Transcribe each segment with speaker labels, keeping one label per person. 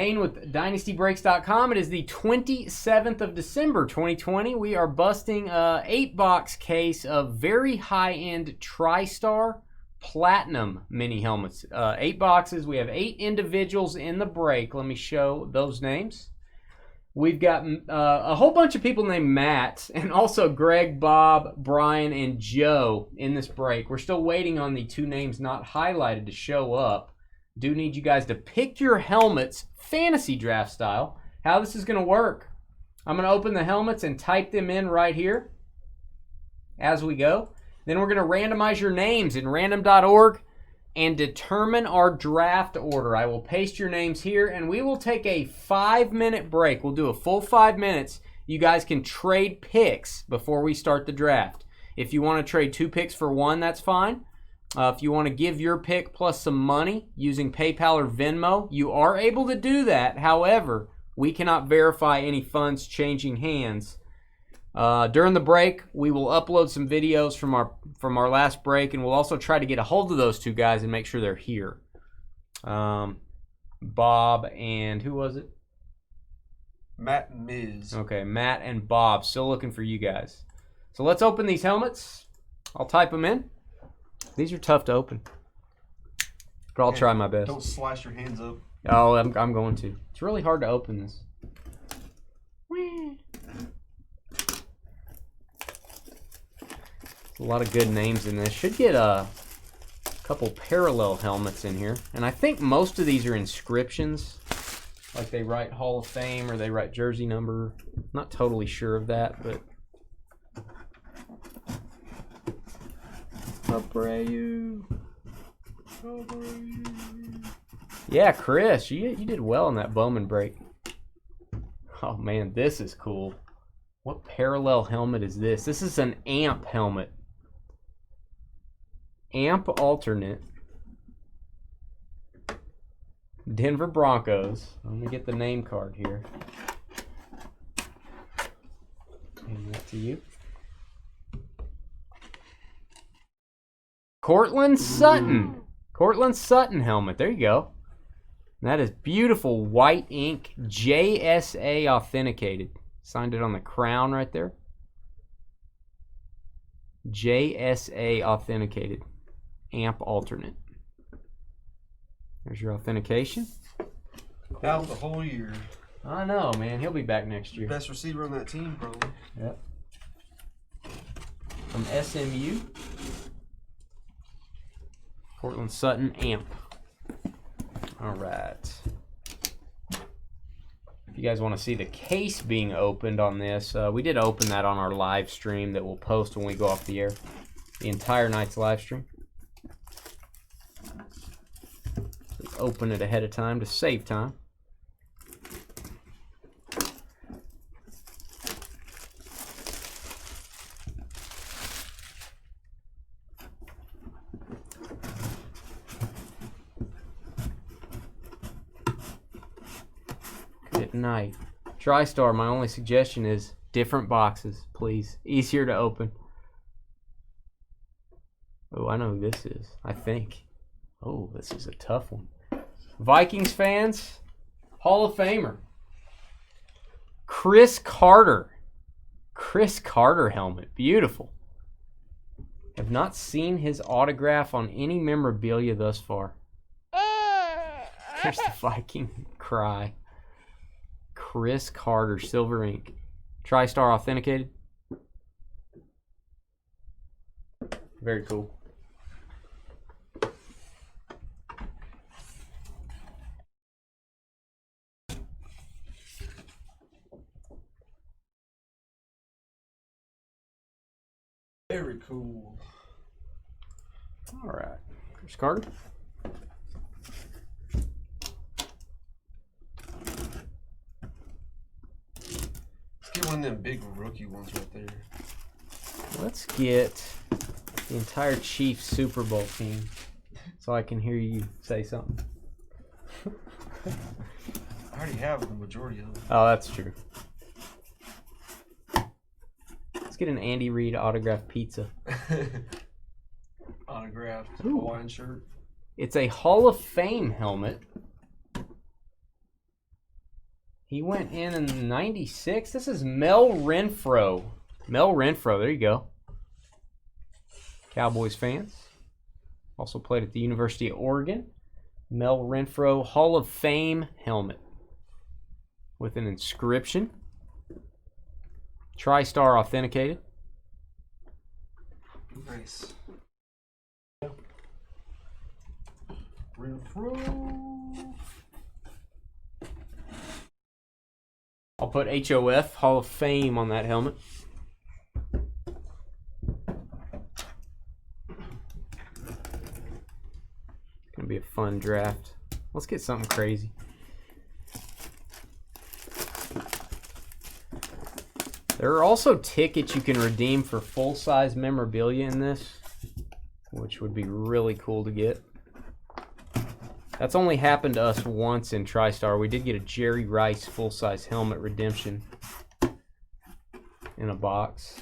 Speaker 1: With DynastyBreaks.com. It is the 27th of December, 2020. We are busting a 8-box case of very high-end Tristar Platinum mini helmets. 8 boxes. We have 8 individuals in the break. Let me show those names. We've got a whole bunch of people named Matt, and also Greg, Bob, Brian, and Joe in this break. We're still waiting on the 2 names not highlighted to show up. Do need you guys to pick your helmets fantasy draft style. How this is going to work: I'm going to open the helmets and type them in right here as we go. Then we're going to randomize your names in random.org and determine our draft order. I will paste your names here, and we will take a 5-minute break. We'll do a full 5 minutes. You guys can trade picks before we start the draft. If you want to trade 2 picks for 1, that's fine. If you want to give your pick plus some money using PayPal or Venmo, you are able to do that. However, we cannot verify any funds changing hands. During the break, we will upload some videos from our last break, and we'll also try to get a hold of those 2 guys and make sure they're here. Bob and who was it?
Speaker 2: Matt and Miz.
Speaker 1: Okay, Matt and Bob. Still looking for you guys. So let's open these helmets. I'll type them in. These are tough to open, but I'll try my best.
Speaker 2: Don't slice your hands up.
Speaker 1: Oh, I'm going to. It's really hard to open this. A lot of good names in this. Should get a couple parallel helmets in here, and I think most of these are inscriptions, like they write Hall of Fame or they write jersey number. Not totally sure of that, but Abreu. Yeah, Chris, you did well in that Bowman break. Oh man, this is cool. What parallel helmet is this? This is an AMP helmet. AMP alternate. Denver Broncos. Let me get the name card here. Hand that to you. Cortland Sutton. Cortland Sutton helmet. There you go. And that is beautiful white ink, JSA authenticated. Signed it on the crown right there. JSA authenticated. AMP alternate. There's your authentication.
Speaker 2: Out the whole year.
Speaker 1: I know, man. He'll be back next year.
Speaker 2: Best receiver on that team, probably.
Speaker 1: Yep. From SMU. Cortland Sutton AMP. All right. If you guys want to see the case being opened on this, we did open that on our live stream that we'll post when we go off the air. The entire night's live stream. Let's open it ahead of time to save time. Good night. Tristar, my only suggestion is different boxes, please. Easier to open. Oh, I know who this is, I think. Oh, this is a tough one. Vikings fans, Hall of Famer. Chris Carter. Chris Carter helmet. Beautiful. Have not seen his autograph on any memorabilia thus far. There's the Viking cry. Chris Carter, silver ink. Tristar authenticated. Very cool.
Speaker 2: Very cool.
Speaker 1: All right. Chris Carter.
Speaker 2: Get one of them big rookie ones right there.
Speaker 1: Let's get the entire Chiefs Super Bowl team so I can hear you say something.
Speaker 2: I already have the majority of them.
Speaker 1: Oh, that's true. Let's get an Andy Reid autographed pizza.
Speaker 2: Autographed
Speaker 1: Ooh.
Speaker 2: Hawaiian shirt.
Speaker 1: It's a Hall of Fame helmet. He went in 96. This is Mel Renfro. Mel Renfro, there you go. Cowboys fans. Also played at the University of Oregon. Mel Renfro Hall of Fame helmet with an inscription. Tristar authenticated.
Speaker 2: Nice. Renfro.
Speaker 1: I'll put HOF Hall of Fame on that helmet. Gonna be a fun draft. Let's get something crazy. There are also tickets you can redeem for full-size memorabilia in this, which would be really cool to get. That's only happened to us once in TriStar. We did get a Jerry Rice full-size helmet redemption in a box.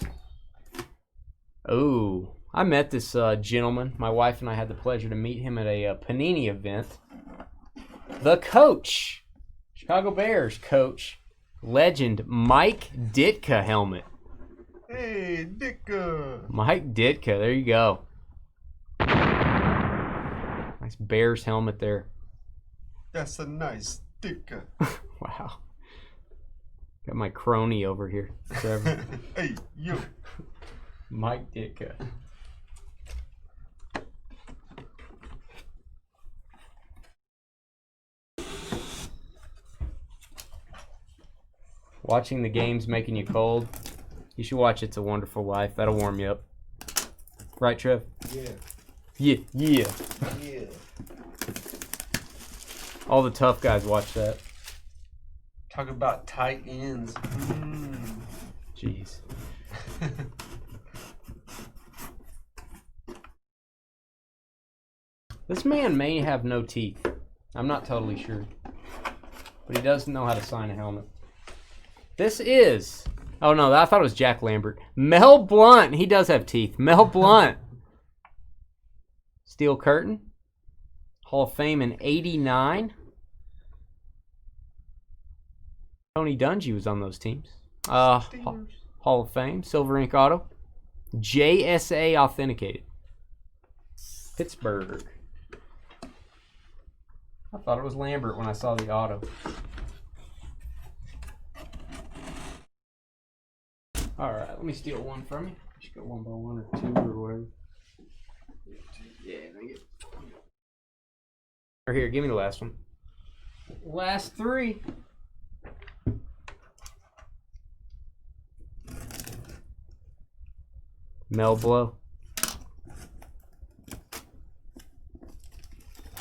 Speaker 1: Oh, I met this gentleman. My wife and I had the pleasure to meet him at a Panini event. The coach, Chicago Bears coach, legend Mike Ditka helmet.
Speaker 2: Hey, Ditka.
Speaker 1: Mike Ditka, there you go. Nice Bears helmet there.
Speaker 2: That's a nice Ditka.
Speaker 1: Wow. Got my crony over here. Trevor.
Speaker 2: Hey, you.
Speaker 1: Mike Ditka. Watching the games making you cold. You should watch It's a Wonderful Life. That'll warm you up. Right, Trev?
Speaker 2: Yeah.
Speaker 1: Yeah.
Speaker 2: Yeah.
Speaker 1: All the tough guys watch that.
Speaker 2: Talk about tight ends.
Speaker 1: Jeez. This man may have no teeth. I'm not totally sure. But he does know how to sign a helmet. This is... Oh, no, I thought it was Jack Lambert. Mel Blount. He does have teeth. Mel Blount. Steel Curtain. Hall of Fame in 89. Tony Dungy was on those teams. Hall of Fame. Silver Ink Auto. JSA authenticated. Pittsburgh. I thought it was Lambert when I saw the auto. Alright, let me steal one from you. Just go one by one or two or whatever. Yeah, thank you. Or here, give me the last one. Last three. Mel Blow.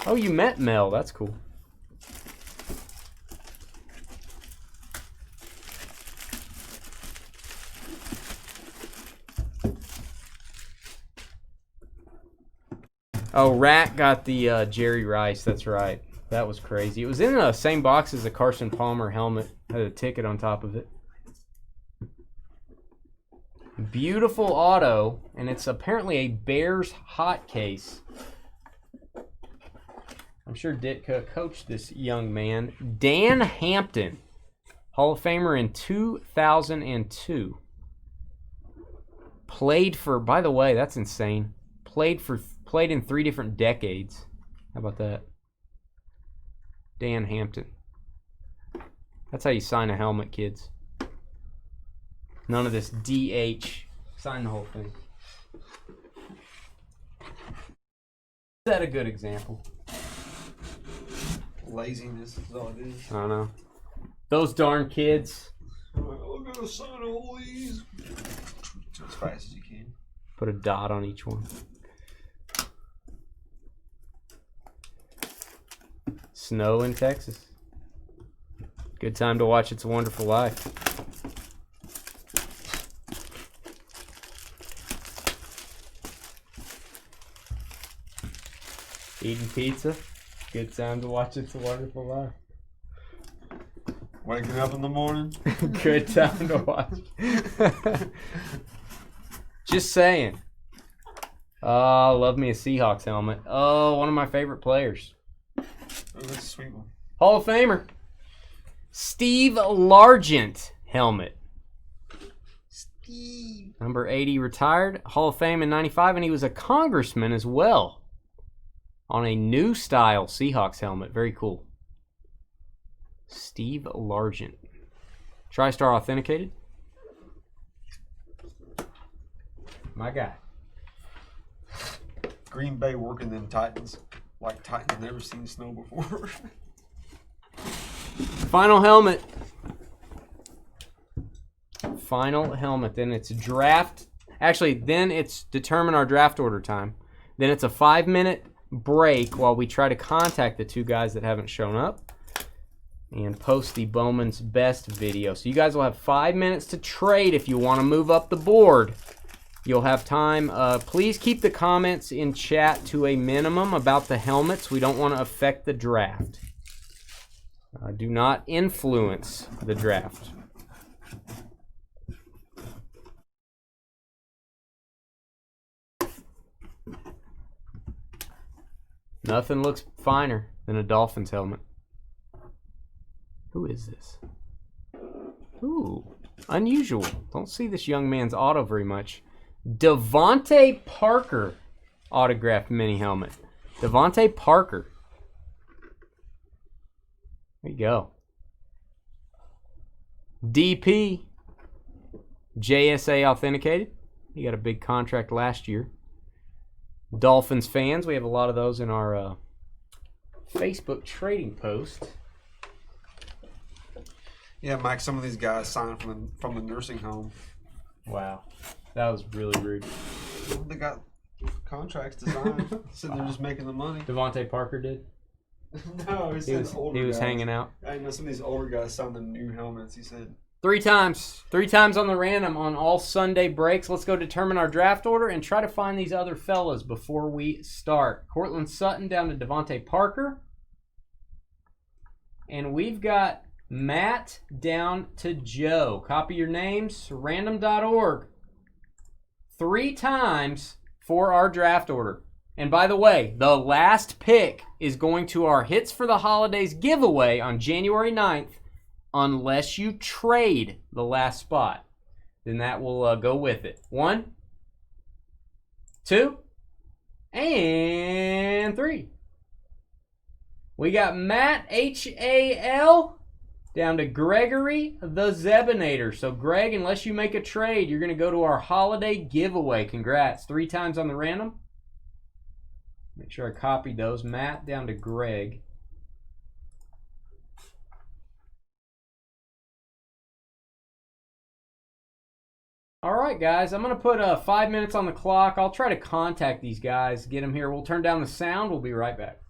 Speaker 1: Oh, you met Mel. That's cool. Oh, Rat got the Jerry Rice. That's right. That was crazy. It was in the same box as the Carson Palmer helmet. Had a ticket on top of it. Beautiful auto, and it's apparently a Bears hot case. I'm sure Ditka coached this young man. Dan Hampton, Hall of Famer in 2002. Played for, by the way, that's insane. Played in 3 different decades. How about that? Dan Hampton. That's how you sign a helmet, kids. None of this DH. Sign the whole thing. Is that a good example?
Speaker 2: Laziness is all it is.
Speaker 1: I don't know. Those darn kids.
Speaker 2: I'm gonna sign all these as fast as you can.
Speaker 1: Put a dot on each one. Snow in Texas. Good time to watch It's a Wonderful Life. Eating pizza. Good time to watch It's a Wonderful Life.
Speaker 2: Waking up in the morning.
Speaker 1: Good time to watch. Just saying. Oh, love me a Seahawks helmet. Oh, one of my favorite players.
Speaker 2: Oh, that's a sweet one.
Speaker 1: Hall of Famer. Steve Largent helmet.
Speaker 2: Steve.
Speaker 1: Number 80 retired. Hall of Fame in 95, and he was a congressman as well. On a new style Seahawks helmet. Very cool. Steve Largent. Tristar authenticated. My guy.
Speaker 2: Green Bay working them Titans like Titans never seen snow before.
Speaker 1: Final helmet. Final helmet. Then it's draft. Actually, then it's determine our draft order time. Then it's a 5-minute break while we try to contact the two guys that haven't shown up and post the Bowman's Best video. So you guys will have 5 minutes to trade if you want to move up the board. You'll have time. Please keep the comments in chat to a minimum about the helmets. We don't want to affect the draft. Do not influence the draft. Nothing looks finer than a Dolphins helmet. Who is this? Ooh, unusual. Don't see this young man's auto very much. Devontae Parker autographed mini helmet. Devontae Parker. There you go. DP. JSA authenticated. He got a big contract last year. Dolphins fans. We have a lot of those in our Facebook trading post.
Speaker 2: Yeah, Mike, some of these guys signed from the nursing home.
Speaker 1: Wow. That was really rude.
Speaker 2: They got contracts to sign. Sitting there just making the money.
Speaker 1: Devontae Parker did?
Speaker 2: No, he
Speaker 1: was hanging out.
Speaker 2: I know some of these older guys signed the new helmets, he said.
Speaker 1: 3 times. 3 times on the random on all Sunday breaks. Let's go determine our draft order and try to find these other fellas before we start. Cortland Sutton down to Devontae Parker. And we've got Matt down to Joe. Copy your names, random.org. 3 times for our draft order. And by the way, the last pick is going to our Hits for the Holidays giveaway on January 9th, unless you trade the last spot. Then that will go with it. 1, 2, and 3. We got Matt, H-A-L, down to Gregory the Zebinator. So, Greg, unless you make a trade, you're going to go to our holiday giveaway. Congrats. 3 times on the random. Make sure I copied those. Matt down to Greg. All right, guys. I'm going to put 5 minutes on the clock. I'll try to contact these guys, get them here. We'll turn down the sound. We'll be right back.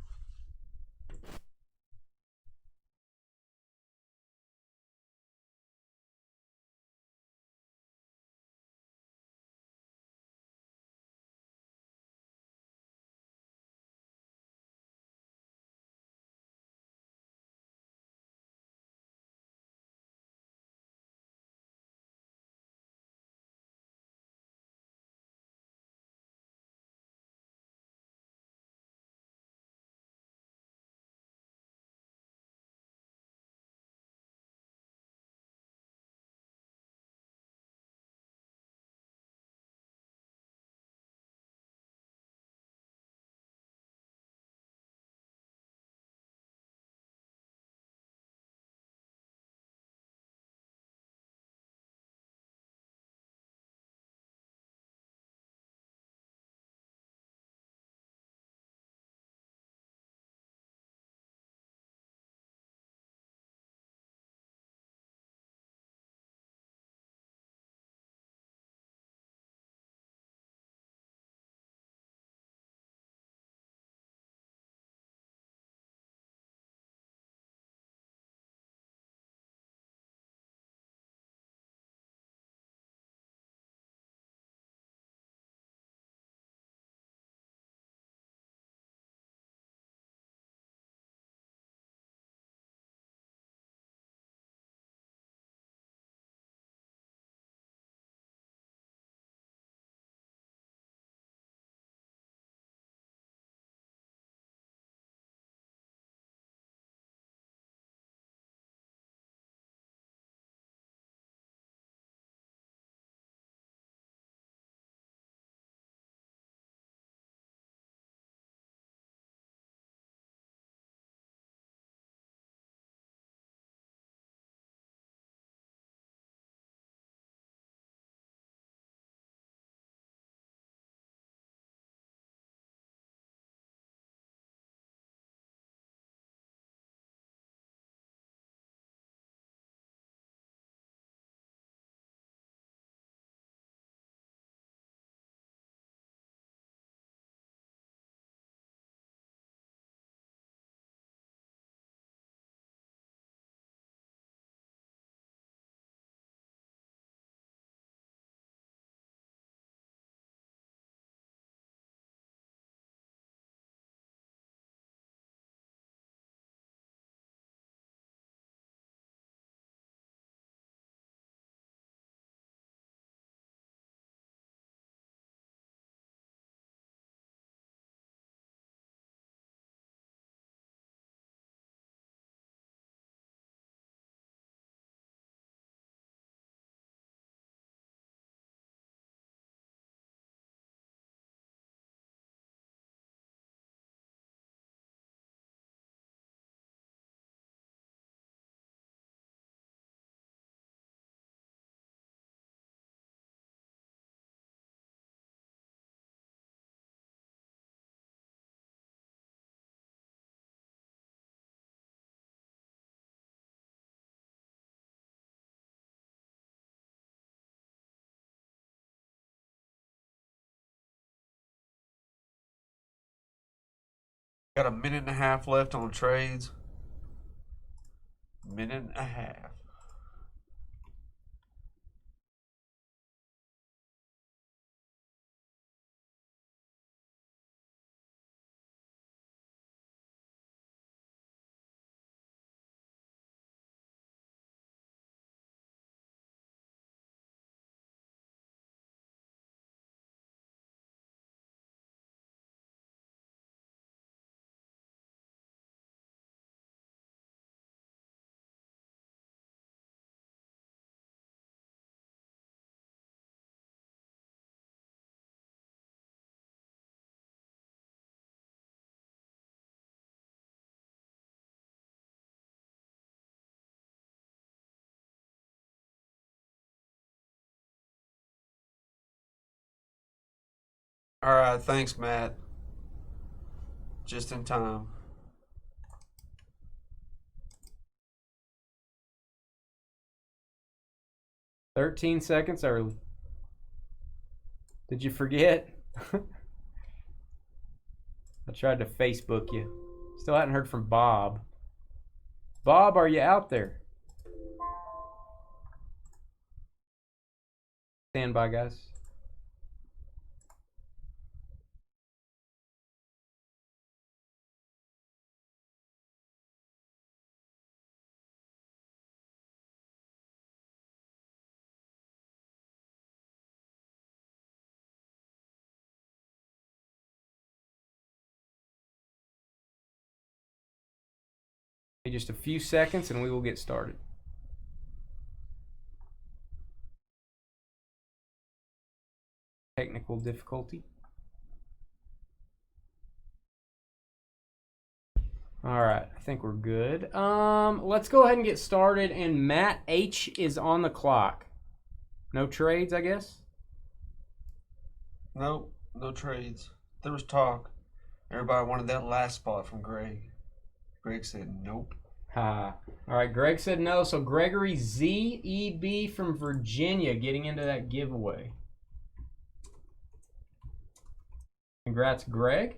Speaker 2: Got a minute and a half left on trades. Minute and a half. All right, thanks, Matt. Just in time.
Speaker 1: "13 seconds early." Did you forget? I tried to Facebook you. Still hadn't heard from Bob. Bob, are you out there? Stand by, guys. Just a few seconds and we will get started. Technical difficulty. All right, I think we're good. Let's go ahead and get started. And Matt H is on the clock. No trades, I guess?
Speaker 2: Nope, no trades. There was talk. Everybody wanted that last spot from Greg. Greg said nope.
Speaker 1: All right, Greg said no. So Gregory ZEB from Virginia getting into that giveaway. Congrats, Greg.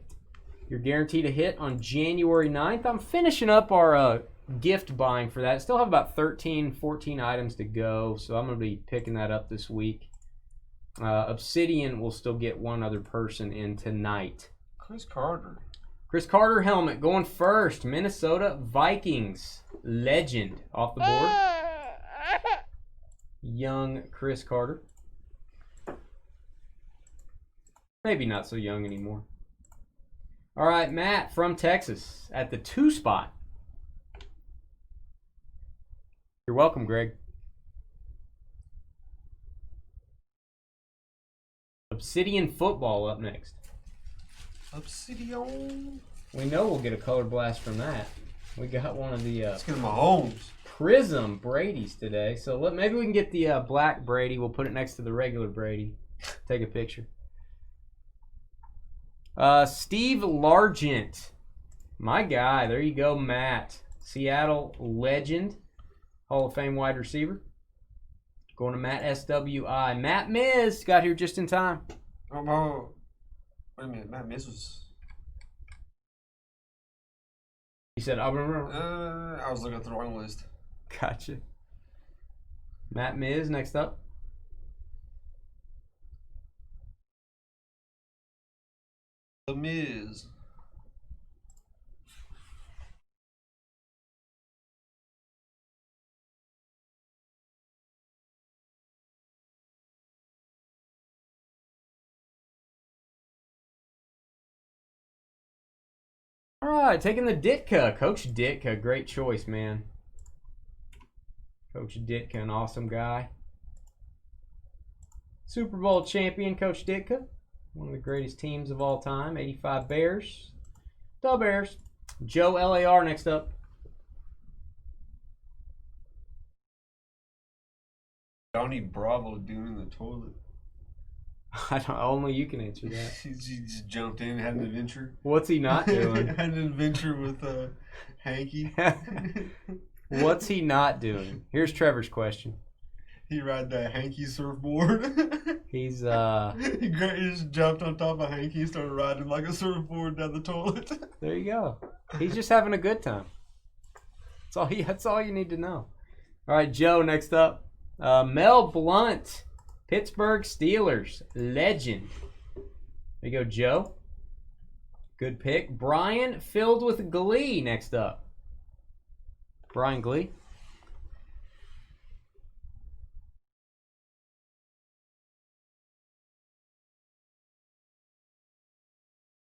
Speaker 1: You're guaranteed a hit on January 9th. I'm finishing up our gift buying for that. Still have about 13, 14 items to go, so I'm going to be picking that up this week. Obsidian will still get one other person in tonight.
Speaker 2: Chris Carter.
Speaker 1: Chris Carter helmet going first. Minnesota Vikings legend off the board. Young Chris Carter. Maybe not so young anymore. All right, Matt from Texas at the 2 spot. You're welcome, Greg. Obsidian football up next.
Speaker 2: Obsidian.
Speaker 1: We know we'll get a color blast from that. We got one of the
Speaker 2: Let's get Mahomes.
Speaker 1: Prism Brady's today. So maybe we can get the black Brady. We'll put it next to the regular Brady. Take a picture. Steve Largent. My guy. There you go, Matt. Seattle legend. Hall of Fame wide receiver. Going to Matt SWI. Matt Miz got here just in time.
Speaker 2: Oh, wait a minute. Matt Miz was...
Speaker 1: He said, I
Speaker 2: was looking at the wrong list.
Speaker 1: Gotcha. Matt Miz next up.
Speaker 2: The Miz.
Speaker 1: All right, taking the Ditka. Coach Ditka, great choice, man. Coach Ditka, an awesome guy. Super Bowl champion, Coach Ditka. One of the greatest teams of all time. 85 Bears. The Bears. Joe LAR next up.
Speaker 2: Johnny Bravo doing in the toilet.
Speaker 1: Only you can answer that.
Speaker 2: He just jumped in, had an adventure.
Speaker 1: What's he not doing?
Speaker 2: Had an adventure with Hanky.
Speaker 1: What's he not doing? Here's Trevor's question.
Speaker 2: He ride that Hanky surfboard.
Speaker 1: He's
Speaker 2: He just jumped on top of Hanky and started riding like a surfboard down the toilet.
Speaker 1: There you go. He's just having a good time. That's all you need to know. All right, Joe, next up. Mel Blount, Pittsburgh Steelers, legend. There you go, Joe. Good pick. Brian, filled with glee, next up. Brian Glee.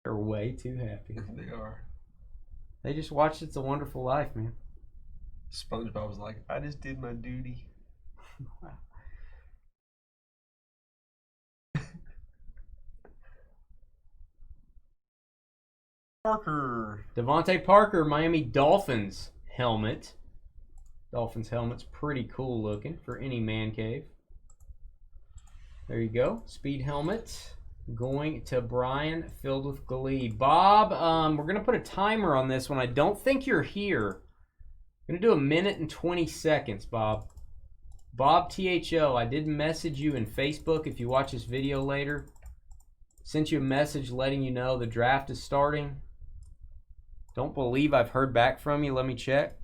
Speaker 1: They're way too happy.
Speaker 2: They are.
Speaker 1: They just watched It's a Wonderful Life, man.
Speaker 2: SpongeBob was like, I just did my duty.
Speaker 1: Wow.
Speaker 2: Parker.
Speaker 1: Devontae Parker, Miami Dolphins helmet. Dolphins helmet's pretty cool looking for any man cave. There you go. Speed helmet. Going to Brian, filled with glee. Bob, we're going to put a timer on this one. I don't think you're here. I'm going to do 1 minute and 20 seconds, Bob. Bob THO, I did message you in Facebook if you watch this video later. Sent you a message letting you know the draft is starting. Don't believe I've heard back from you. Let me check.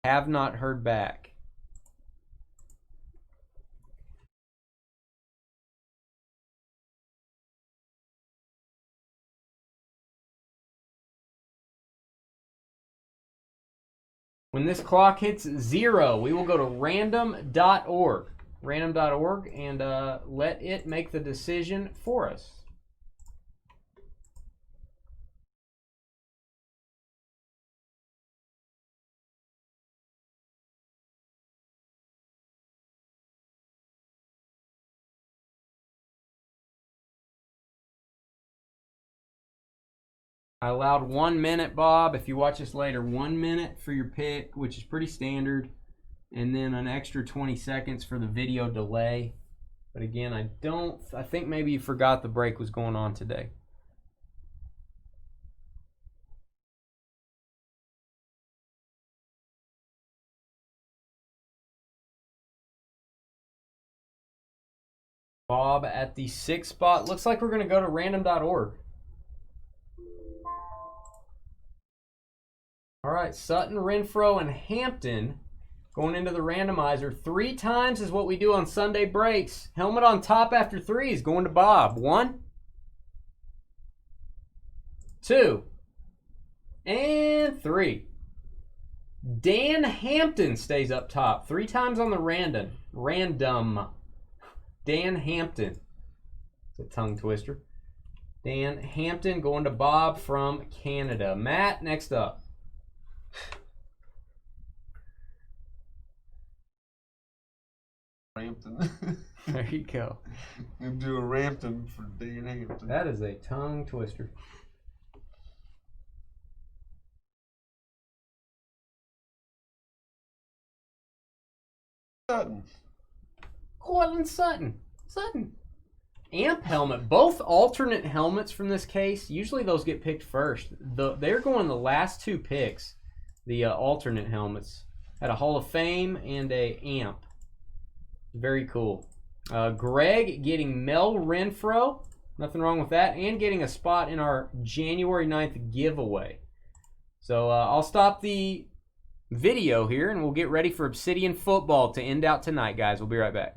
Speaker 1: Have not heard back. When this clock hits 0, we will go to random.org. Random.org and let it make the decision for us. I allowed 1 minute, Bob. If you watch this later, 1 minute for your pick, which is pretty standard, and then an extra 20 seconds for the video delay. But again, I think maybe you forgot the break was going on today. Bob at the 6th spot. Looks like we're going to go to random.org. All right, Sutton, Renfro, and Hampton going into the randomizer. 3 times is what we do on Sunday breaks. Helmet on top after 3 is going to Bob. 1, 2, and 3. Dan Hampton stays up top. 3 times on the random. Dan Hampton. It's a tongue twister. Dan Hampton going to Bob from Canada. Matt, next up.
Speaker 2: Rampton.
Speaker 1: There you go.
Speaker 2: I'm gonna do a Rampton for Dan Hampton.
Speaker 1: That is a tongue twister.
Speaker 2: Sutton.
Speaker 1: Cortland Sutton. Amp helmet. Both alternate helmets from this case. Usually those get picked first. They're going the last 2 picks. The alternate helmets. Had a Hall of Fame and a Amp. Very cool. Greg getting Mel Renfro. Nothing wrong with that. And getting a spot in our January 9th giveaway. So I'll stop the video here and we'll get ready for Obsidian football to end out tonight, guys. We'll be right back.